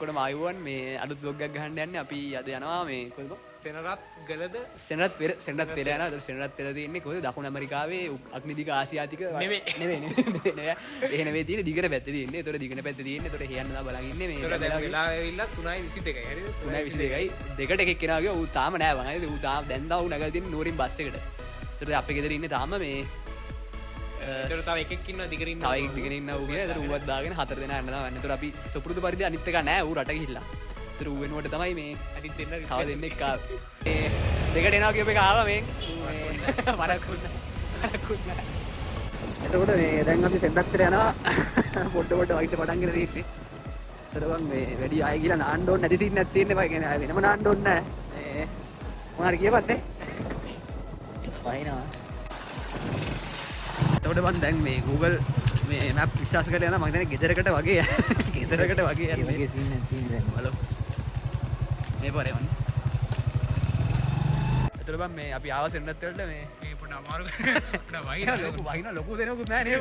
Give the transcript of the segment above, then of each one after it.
ඔක්කොටම ආයුවන් මේ අලුත් vlog එකක් ගහන්න යන්නේ අපි අද යනවා මේ කොහෙද සෙනරත් ගලද සෙනරත් පෙර සෙනරත් පෙර යනවා සෙනරත් පෙර තියෙන්නේ කොහෙද දකුණු ඇමරිකාවේ අග්නිදිග ආසියාතික නෙවෙයි එහෙ නෙවෙයි තියෙන්නේ දිගට පැත්තේ තියෙන්නේ ඒතොර දිගට පැත්තේ තියෙන්නේ ඒතොර හේයන්න දා බලන් ඉන්නේ මේ වෙලා ඇවිල්ලා 3:22යි හරිද 3:22යි දෙකට එකෙක් කෙනා ගියා ඌ තාම නෑ වං හරිද ඌ තාම දැන් තා ඌ නැගලා තියෙන්නේ නෝරින් බස් එකට ඒතොර අපේ ගෙදර ඉන්නේ තාම මේ ඒතර තව එකෙක් ඉන්නවා දිගට ඉන්නවා තව එකෙක් දිගට ඉන්නවා ඌ කියලා ඒතොර ඌවත් දාගෙන 4 දෙනා යන්න තමයි ඒතොර අපි සුපුරුදු පරිදි අනිත් එක නෑ ඌ රට ගිහිල්ලා ඒතොර ඌ වෙනුවට තමයි මේ අනිත් දෙන්න තව දෙන්නෙක් ආවේ දෙකට එනවා කියප එක ආවා මේ මරකුත් එතකොට මේ දැන් අපි සෙන්ඩක්තර යනවා පොඩ වයිට පටන්ගෙන තියෙන්නේ එතකොට මේ වැඩි ආයෙ කියලා නාන්න ඕනේ නැති සීන් නැත් තියෙන්නේ බයි කියන්නේ වෙනම නාන්න ඕනේ නැහැ මොනාර කියපත් නේ වයින්නවා එතකොට මම දැන් මේ Google මේ map විශ්වාස කරලා යනවා මම හිතන්නේ ගෙදරකට වගේ යන්නේ වගේ සීන් නැත් තියෙන්නේ බලමු මේ පාරේ වань එතකොට බං මේ අපි ආව සෙන්නත් වලට මේ පොඩ අමාරු වහින ලොකු දෙනෙකුත් නැහැ නේද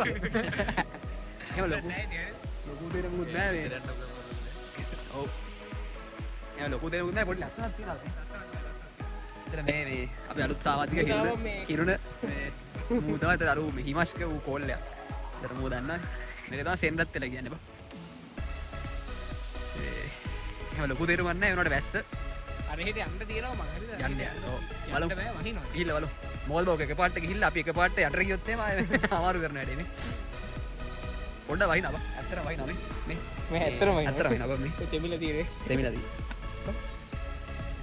එහෙම ලොකු දෙනෙකුත් නැහැ මේ ඔව් එහෙම ලොකු දෙනෙකුත් නැහැ පොඩි ලස්සනක් තියෙනවා එතන මේ අපි අලුත් සාමාජික කිරුණ මේ මූ තමයි අර ඌ හිමස්ක ඌ කෝල්ලයක් එතන මූ දන්නා මේක තමයි සෙන්නත් වෙලා කියන්නේ බං එහෙම ලොකු දෙයක් නැහැ ඒනොට වැස්ස අර හෙට යන්න තියෙනවා මං හරිද යන්න ඔව් බලමු බෑ වහිනවා ගිහිල්ලා බලමු මොකද බෝක එකපාරට ගිහිල්ලා අපි එකපාරට යට ගියොත් එහෙම අමාරු කරන වැඩේ නේ පොඩ්ඩ වහිනවා බං ඇත්තටම වහිනවා මේ මේ ඇත්තටම වහිනවා බං මේ තෙමිලා තියෙන්නේ තෙමිලාදී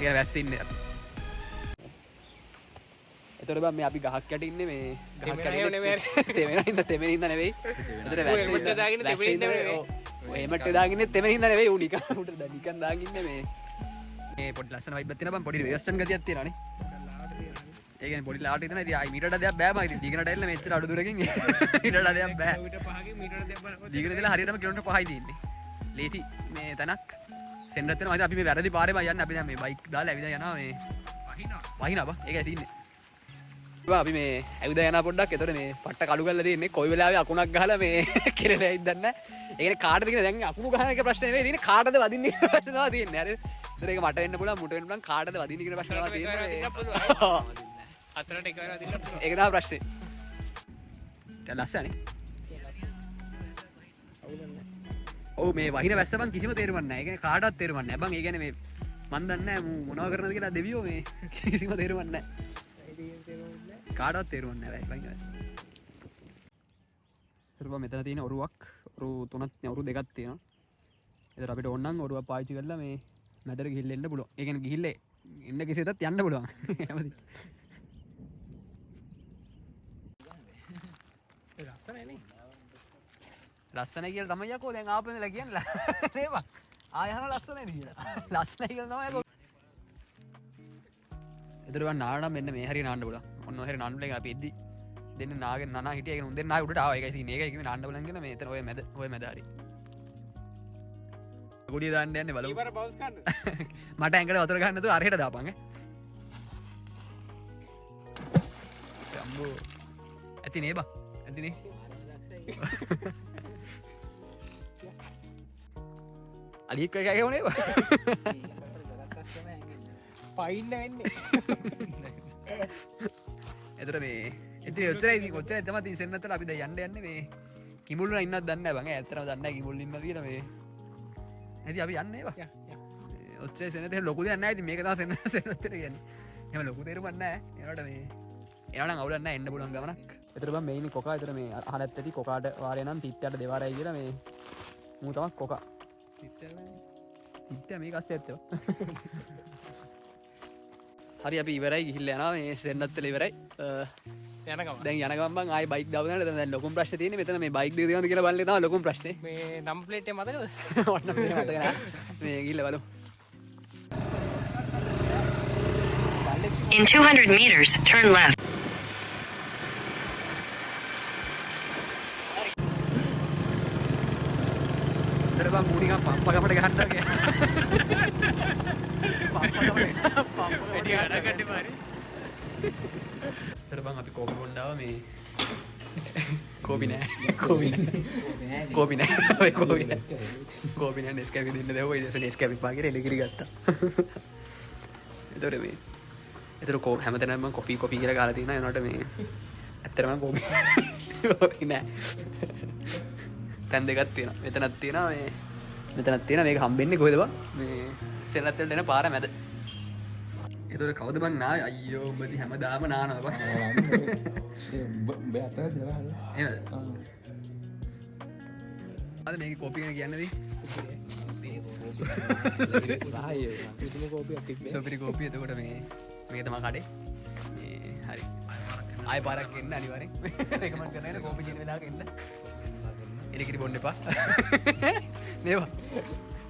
ඒක වැස්ස ඉන්නේ එතකොට බං මේ අපි ගහක් යට ඉන්නේ මේ ගහක් යට තෙමෙනින්ද නෙවෙයි එතකොට වැස්ස දාගෙන තෙමෙනින්ද නෙවෙයි එහෙමට දාගෙන තෙමෙනින්ද නෙවෙයි ඌ නිකන් උඩ නිකන් දාගෙන ඉන්නේ මේ මේ පොඩි ලස්සන වයිබ් එකක් තියෙනවා බං පොඩි වෙස්ටර්න් ගතියක් තියෙනවානේ ඒ කියන්නේ පොඩි ලාවට හිතන ඉතින් ආයි මීටරට දෙයක් බෑ මම ඉතින් දිගට ඇවිල්ලා මෙච්චර අඩු දුරකින් මීටරට දෙයක් බෑ මීටර 5කින් මීටර දෙයක් බලන්න දිගට දෙලා හරියටම කිලෝමීටර් 5යි තියෙන්නේ ලේසි මේ තැනක් සෙන්ඩර් වෙනවා ඉතින් අපි මේ වැරදි පාරේ බං යන්නේ අපි දැන් මේ බයික් දාලා ඇවිදලා යනවා මේ වහිනවා බං ඒකයි තියෙන්නේ අපි මේ ඇවිදලා යනවා පොඩ්ඩක් එතකොට මේ පට්ට කළු කරලා තියෙන්නේ කොයි වෙලාවෙ අකුණක් ගහලා මේ කෙරෙලා ඉඳන් නැහැ ඒ කියන්නේ කාටද කියන දැන් අකුණු ගහන එක ප්‍රශ්නේ නෙවෙයි තියෙන්නේ කාටද වදින්නේ කියලා ප්‍රශ්නේ තමයි තියෙන්නේ හරිද ඒතර ඒක මට වෙන්න පුළුවන් මුට වෙන්න පුළුවන් කාටද වදින්නේ කියන ප්‍රශ්නේ තමයි තියෙන්නේ අතරට එක වෙලා දින්න පුළුවන් ඒක තමයි ප්‍රශ්නේ දැන් ලස්සනේ ඔව් මේ වහින වැස්ස බං කිසිම තේරුමක් නැහැ ඒ කියන්නේ කාටවත් තේරුමක් නැහැ බං ඒ කියන්නේ මේ මන් දන්නේ නැහැ මොනව කරනවද කියලා දෙවියෝ මේ කිසිම තේරුමක් නැහැ කාටවත් තේරුමක් නැහැ බං ඉතින් මෙතන තියෙන ඔරුවක් ඔරු තුනක් ඔරු දෙකක් තියෙනවා ඒතර අපිට ඕන නම් ඔරුවක් පාවිච්චි කරලා මේ මැදට ගිහිල්ලා එන්න පුළුවන්. ඒ කියන්නේ ගිහිල්ලා එන්න කෙසේදත් යන්න පුළුවන්. ලස්සනයි නේ. ලස්සනයි කියලා තමයි යකෝ දැන් ආපෙ ඉඳලා කියන්නේ නේද? ආය අහන ලස්සනයි කියලා. ලස්සනයි කියලා තමයි යකෝ. ඒතර වන් නාන්න මෙන්න මේ හරිය නාන්න පුළුවන්. ඔන්න ඔය හරිය නාන්න පුළුවන් අපි එද්දි දෙන්න නාගෙන නනා හිටියා කියන උන් දෙන්න ආයෙ උඩට ආවා. ඒකයි සීන්. ඒකයි කිව්වේ නාන්න බලන් කියලා මේ එතන ඔය මැද හරි. ගොඩිය දාන්න යන්නේ බලමු. ඊවර බවුස් ගන්න. මට ඇඟට වතුර ගන්න නැතුව අරහෙට දාපන් ඈ. අම්බෝ. ඇති නේ බා. ඇති නේ. අලියෙක් වගේ කියවනේ බා. පයින්න වෙන්නේ. එතකොට මේ ඉතින් ඔච්චරයි තමයි තියෙන්නේ නැත්තර අපි දැන් යන්නේ මේ කිඹුල් වල ඉන්නවත් දන්නේ නැහැ බං. ඇත්තටම දන්නේ නැහැ කිඹුල් ඉන්නද කියලා මේ. ඇයි අපි යන්නේ බං. ඔච්චර සෙනත ලොකු දෙයක් නැහැ. ඉතින් මේක තමයි සෙනතට කියන්නේ. එහෙම ලොකු දෙයක් නැහැ. ඒනට මේ එනනම් අවුලක් නැහැ එන්න පුළුවන් ගමනක්. එතකොට බං මේ ඉන්නේ කොකා. එතකොට මේ අහලත් ඇති කොකාට වාරය නම් තිත්තට දෙවාරයි කියලා මේ මූ තමයි කොකා. තිත්ත මේක අස්සේ ඇත්තෝ. හරි අපි ඉවරයි ගිහිල්ලා යනවා මේ සෙන්නත් ඉවරයි. යන ගමන්. දැන් යන ගමන් බං ආයි බයික් දාපු දැන් ලොකුම ප්‍රශ්නේ තියෙන්නේ මෙතන මේ බයික් දෙක දෙනවද කියලා බලන්නේ තමයි ලොකුම ප්‍රශ්නේ. මේ නම් ප්ලේට් එක මතකද? ඔන්න මේ මතක නෑ. මේ ගිහිල්ලා බලමු. In 200 meters, turn left. ඉතින් බං මූණික පම්පකමට ගහන්න වගේ. වැඩි අඩකට පාරේ. ඉතින් බං අපි කෝපි බොණ්ඩාව මේ කෝපි නෑ කෝපි නෑ නෙස්කැෆි දෙන්න දෙවෝ ඉතින් නෙස්කැෆි පාගෙන එලකිරි ගත්තා එතකොට මේ එතකොට කෝ හැමතැනම මම කොෆි කියලා ගාලා තියෙනවා එනකොට මේ ඇත්තටම කෝපි නෑ තැන් දෙකක් තියෙනවා මෙතනක් තියෙනවා මේ මෙතනක් තියෙනවා මේක හම්බෙන්නේ කොහෙද බං මේ සෙල්ලත් වලට එන පාර මැද එතකොට කවුද බං නාය අයියෝ උඹදී හැමදාම නානවා බං එහෙමද අද මේක කෝපි ගැන කියන්නේදී සුපිරි කෝපි එතකොට මේ මේක තමයි කඩේ මේ හරි ආයෙ පාරක් එන්න අනිවාර්යෙන් රෙකමන්ඩ් කරනවා කෝපි කියන වෙලාවක එන්න එලකිරි බොන්න එපා නේවා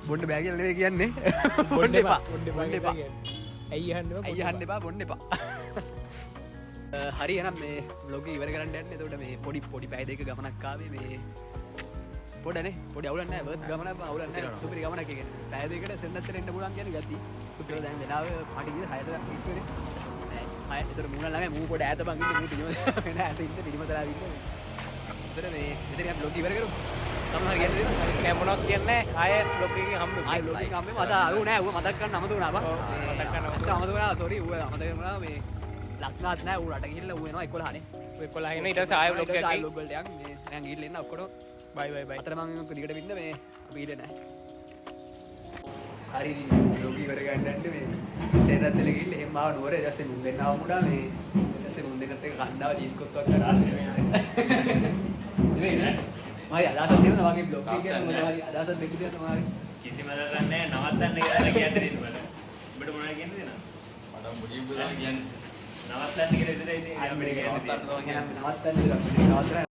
බොන්න බෑ කියලා නෙවෙයි කියන්නේ බොන්න එපා ඇයි අහන්න එපා බොන්න එපා හරි එහෙනම් මේ vlog එක ඉවර කරන්න යන්නේ එතකොට මේ පොඩි පැය දෙක ගමනක් ආවේ මේ පොඩනේ පොඩි අවුලක් නැහැ බර්ත් ගමනක් අවුලක් නැහැ සුපිරි ගමනක් කියන්නේ පැය දෙකකට සෙන්නත්තර එන්න පුළුවන් කියන්නේ ගත්තා සුපිරි දැන් වෙලාව පාටි ගිහ 6ට ඉක්කනේ නෑ 6 එතකොට මූණ ළඟයි මූ පොඩ ඈත බං ඉන්නේ මූ පිළිම වෙන ඈත ඉන්න පිළිමතරා ඉන්නේ එතකොට මේ මෙතන අපි vlog ඉවර කරමු තමයි හරි කියන්නේ නෑ මොනවද කියන්නේ ආයෙ බ්ලොග් එකකින් හම්බ ආයි vlog එක හම්බෙමු අද ආවෝ නෑ ඌ මතක් කරන්න අමතක වුණා බං මතක් කරන්න අමතක වුණා සෝරි ඌ අමතක වුණා මේ ලක්නාත් නෑ ඌ රට ගිහිල්ලා ඌ එනවා 11 නේ ඔය 11 ඉන්න ඊට පස්සේ ආයෙ බ්ලොග් එකකින් vlog වලට යන් මේ දැන් ගිහිල්ලා එන්න ඔක්කොම බයි බයි බයි අතර මම දිගට වින්න මේ අපි ඉන්නේ නැහැ. හරි ඉතින් ලෝකී ඉවර ගන්න යන්නේ මේ සේනත්තල ගිහිල්ලා එහෙම ආව නුවර ඊට පස්සේ මුන් දෙන්න ආව මුඩා මේ ඊට පස්සේ මුන් දෙන්නත් එක කණ්ඩාව ජීස් කොත්තුවක් කරා නෙමෙයි නේද? මම අදහසක් තියෙනවා වගේ බ්ලොග් එක ගැන මොනවද අදහසක් දෙක තියෙනවා තමයි. කිසිම දරක් නැහැ නවත්තන්න කියලා කියන්න දෙන්න බල. ඔබට මොනවද කියන්නේ දෙනවා? මට මුලින් බුදා කියන්නේ නවත්තන්න කියලා විතරයි ඉතින් අපිට කියන්නේ. නවත්තන්න නවත්තන්න